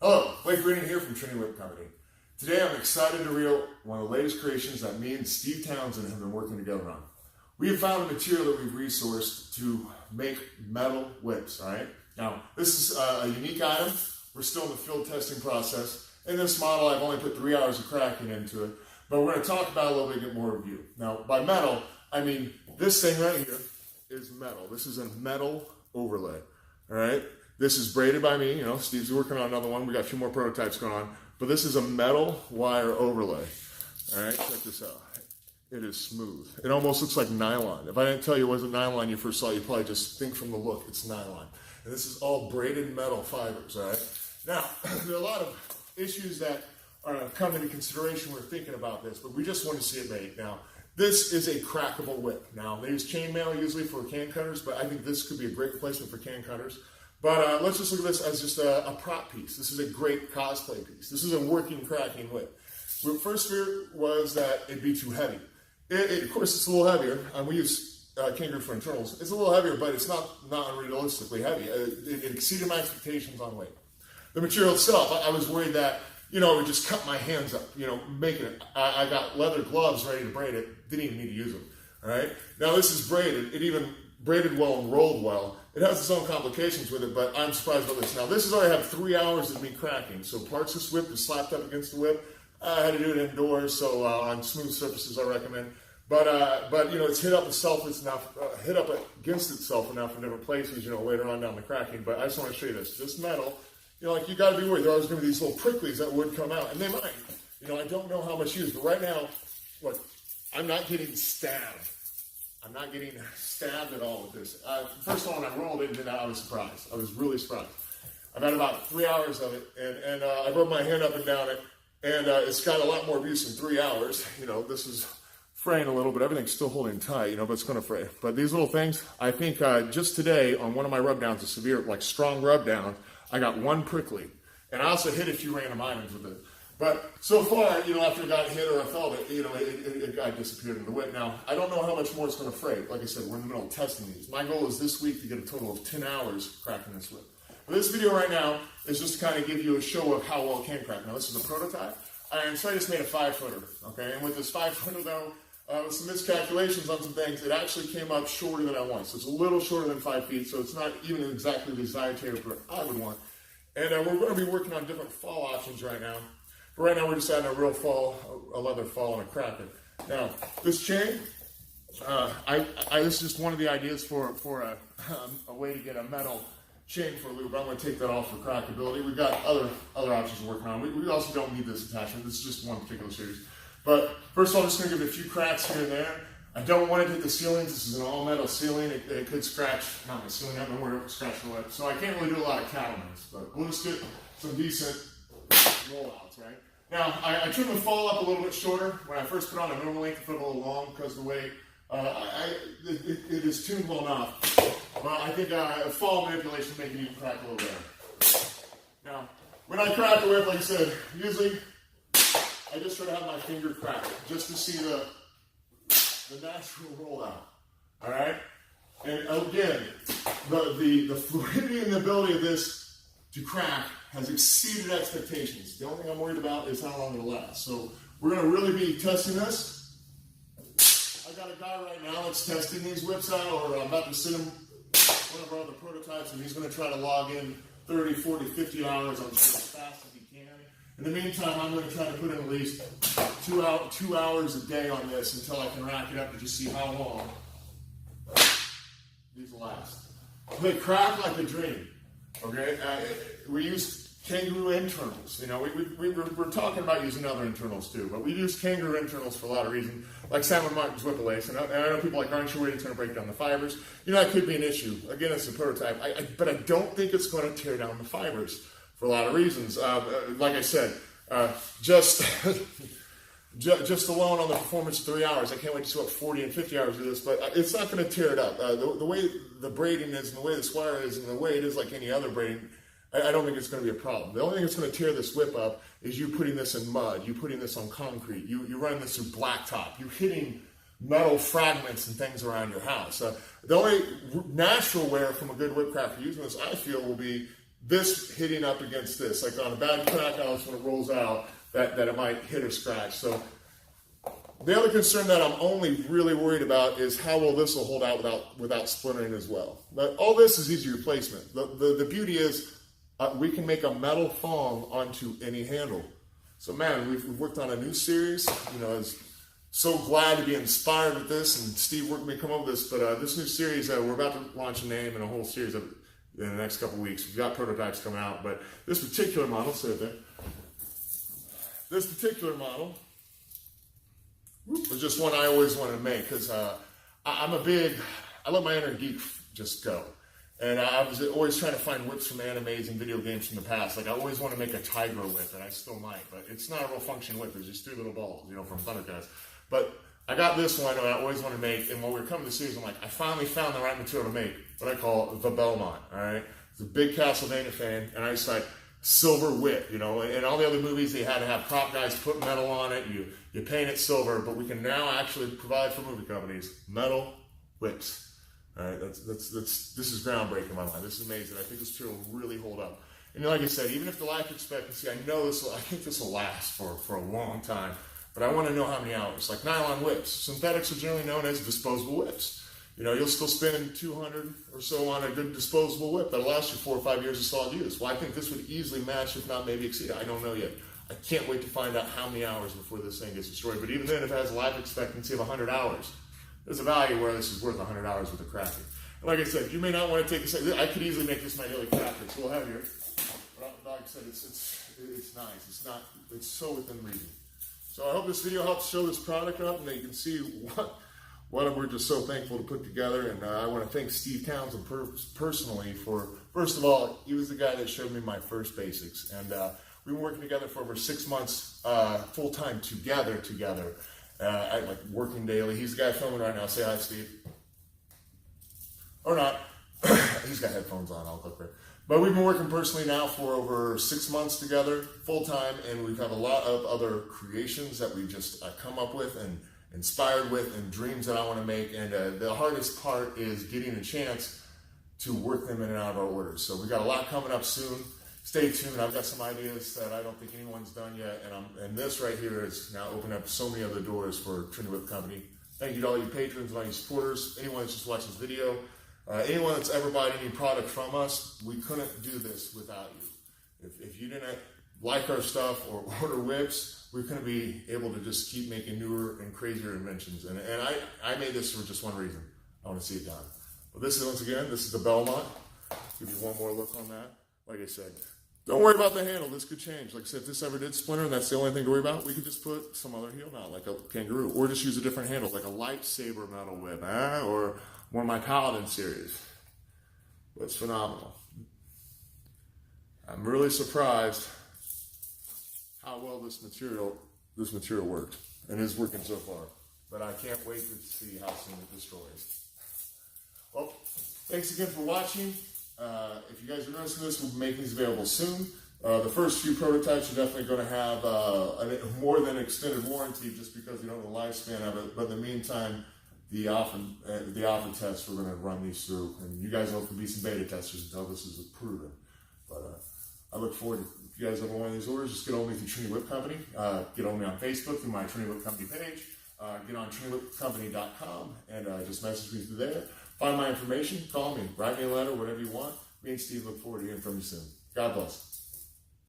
Hello, Blake Bruning here from Trinity Whip Co. Today I'm excited to reveal one of the latest creations that me and Steve Townsend have been working together on. We have found a material that we've resourced to make metal whips, all right? Now, this is a unique item. We're still in the field testing process. In this model, I've only put 3 hours of cracking into it, but we're going to talk about it a little bit, get more review. Now, by metal, I mean this thing right here is metal. This is a metal overlay, all right? This is braided by me, Steve's working on another one. We got a few more prototypes going on, but this is a metal wire overlay. All right, check this out. It is smooth. It almost looks like nylon. If I didn't tell you it wasn't nylon you first saw it, you probably just think from the look, it's nylon. And this is all braided metal fibers, all right? Now, there are a lot of issues that are come into consideration when we're thinking about this, but we just want to see it made. Now, this is a crackable whip. Now, they use chainmail usually for can cutters, but I think this could be a great replacement for can cutters. But let's just look at this as just a prop piece. This is a great cosplay piece. This is a working cracking whip. The first fear was that it'd be too heavy. Of course, it's a little heavier. We use kangaroo for internals. It's a little heavier, but it's not unrealistically heavy. It exceeded my expectations on weight. The material itself, I was worried that, it would just cut my hands up, making it. I got leather gloves ready to braid it. Didn't even need to use them, all right? Now, this is braided. It even braided well and rolled well. It has its own complications with it, but I'm surprised by this. Now, this has already had 3 hours of me cracking, so parts of this whip is slapped up against the whip. I had to do it indoors, so on smooth surfaces I recommend. But it's hit up itself enough, hit up against itself enough in different places, later on down the cracking. But I just want to show you this. This metal, you got to be worried. There are always going to be these little pricklies that would come out, and they might. I don't know how much use, but right now, look, I'm not getting stabbed. I'm not getting stabbed at all with this. First of all, when I rolled it, I was surprised. I was really surprised. I've had about 3 hours of it, and I rubbed my hand up and down it, and it's got a lot more abuse in 3 hours. This is fraying a little bit. Everything's still holding tight, but it's going to fray. But these little things, I think just today on one of my rub downs, a severe, strong rub down, I got one prickly. And I also hit a few random items with it. But so far, after it got hit or I felt it, it got disappeared in the whip. Now, I don't know how much more it's going to fray. Like I said, we're in the middle of testing these. My goal is this week to get a total of 10 hours cracking this whip. But this video right now is just to kind of give you a show of how well it can crack. Now, this is a prototype. And so I just made a 5-footer, okay? And with this 5-footer, though, with some miscalculations on some things, it actually came up shorter than I want. So it's a little shorter than 5 feet, so it's not even exactly the desired taper I would want. And we're going to be working on different fall options right now. But right now we're just adding a real fall, a leather fall and a cracker. Now, this chain, this is just one of the ideas for a way to get a metal chain for a loop. I'm going to take that off for crackability. We've got other options we're working on. We also don't need this attachment. This is just one particular series. But first of all, I'm just going to give it a few cracks here and there. I don't want it to hit the ceilings. This is an all-metal ceiling. It could scratch, not my ceiling, I don't know where it would scratch the whip. So I can't really do a lot of cattlements, but we'll just get some decent rollouts, right? Now, I trimmed the fall up a little bit shorter. When I first put on a normal length, I put it a little long because of the weight. It is tuned well enough. But I think fall manipulation make it even crack a little better. Now, when I crack the whip, like I said, usually I just try to have my finger crack it just to see the natural rollout. All right? And again, the fluidity and the ability of this to crack has exceeded expectations. The only thing I'm worried about is how long it'll last. So we're going to really be testing this. I got a guy right now that's testing these whips out, or I'm about to send him one of our other prototypes, and he's going to try to log in 30, 40, 50 hours on just as fast as he can. In the meantime, I'm going to try to put in at least 2 hours a day on this until I can rack it up to just see how long these last. They crack like a dream. Okay, we use kangaroo internals. We're talking about using other internals too, but we use kangaroo internals for a lot of reasons, like Sam & Martin's whip lace. And I know people like, aren't you worried it's going to break down the fibers? That could be an issue. Again, it's a prototype, but I don't think it's going to tear down the fibers for a lot of reasons. Like I said, just alone on the performance of 3 hours, I can't wait to see what 40 and 50 hours of this, but it's not going to tear it up. The way the braiding is, and the way this wire is, and the way it is like any other braiding, I don't think it's going to be a problem. The only thing that's going to tear this whip up is you putting this in mud, you putting this on concrete, you running this through blacktop, you hitting metal fragments and things around your house. The only natural wear from a good whip crafter using this, I feel, will be this hitting up against this. Like on a bad crack house when it rolls out, that it might hit or scratch. So the other concern that I'm only really worried about is how well this will hold out without splintering as well. But all this is easy replacement. The beauty is we can make a metal thong onto any handle. So man, we've worked on a new series. You know, I was so glad to be inspired with this, and Steve worked me come up with this. But this new series, we're about to launch a name and a whole series in the next couple of weeks. We've got prototypes coming out, but this particular model, this particular model was just one I always wanted to make because I let my inner geek just go. And I was always trying to find whips from animes and video games from the past. Like I always want to make a tiger whip, and I still might, but it's not a real functioning whip. There's just 3 little balls, you know, from Thundercats. But I got this one that I always want to make, and when we were coming to the series, I'm like, I finally found the right material to make what I call the Belmont, all right? It's a big Castlevania fan, and I just like, silver whip, you know, in all the other movies they had to have prop guys put metal on it, you paint it silver, but we can now actually provide for movie companies metal whips. All right, this is groundbreaking in my mind. This is amazing. I think this material will really hold up. And like I said, even if the life expectancy, I think this will last for a long time, but I want to know how many hours. Like nylon whips, synthetics are generally known as disposable whips. You know, you'll still spend $200 or so on a good disposable whip that'll last you 4 or 5 years of solid use. Well, I think this would easily match, if not maybe exceed. I don't know yet. I can't wait to find out how many hours before this thing gets destroyed. But even then, if it has a life expectancy of 100 hours, there's a value where this is worth 100 hours with a cracking. And like I said, you may not want to take this. I could easily make this my daily cracker. It's a little heavier. But like I said, it's nice. It's so within reason. So I hope this video helps show this product up, and that you can see what we're just so thankful to put together. And I want to thank Steve Townsend personally for, first of all, he was the guy that showed me my first basics. And we've been working together for over 6 months full-time together, like working daily. He's the guy filming right now. Say hi, Steve. Or not. He's got headphones on. I'll click right. But we've been working personally now for over 6 months together, full-time, and we've had a lot of other creations that we just come up with and inspired with, and dreams that I want to make. And the hardest part is getting a chance to work them in and out of our orders. So we got a lot coming up soon. Stay tuned. I've got some ideas that I don't think anyone's done yet, and this right here is now opening up so many other doors for Trinity Whip Company. Thank you to all you patrons and all you supporters, anyone that's just watched this video, anyone that's ever bought any product from us. We couldn't do this without you. If you didn't like our stuff or order whips, we couldn't be able to just keep making newer and crazier inventions. And I made this for just one reason. I want to see it done. But this is, once again, this is the Belmont. Give you one more look on that. Like I said, don't worry about the handle. This could change. Like I said, if this ever did splinter and that's the only thing to worry about, we could just put some other heel knot, like a kangaroo, or just use a different handle, like a lightsaber metal whip, or one of my Paladin series. But it's phenomenal. I'm really surprised how well this material worked, and is working so far. But I can't wait to see how soon it destroys. Well, thanks again for watching. If you guys are noticing this, we'll be making these available soon. The first few prototypes are definitely going to have a more than extended warranty, just because we don't know the lifespan of it. But in the meantime, the alpha tests, we're going to run these through, and you guys will be some beta testers until this is proven. But I look forward to, if you guys ever want one of these orders, just get on me through Trinity Whip Company. Get on me on Facebook through my Trinity Whip Company page. Get on TrinityWhipCompany.com and just message me through there. Find my information, call me, write me a letter, whatever you want. Me and Steve look forward to hearing from you soon. God bless.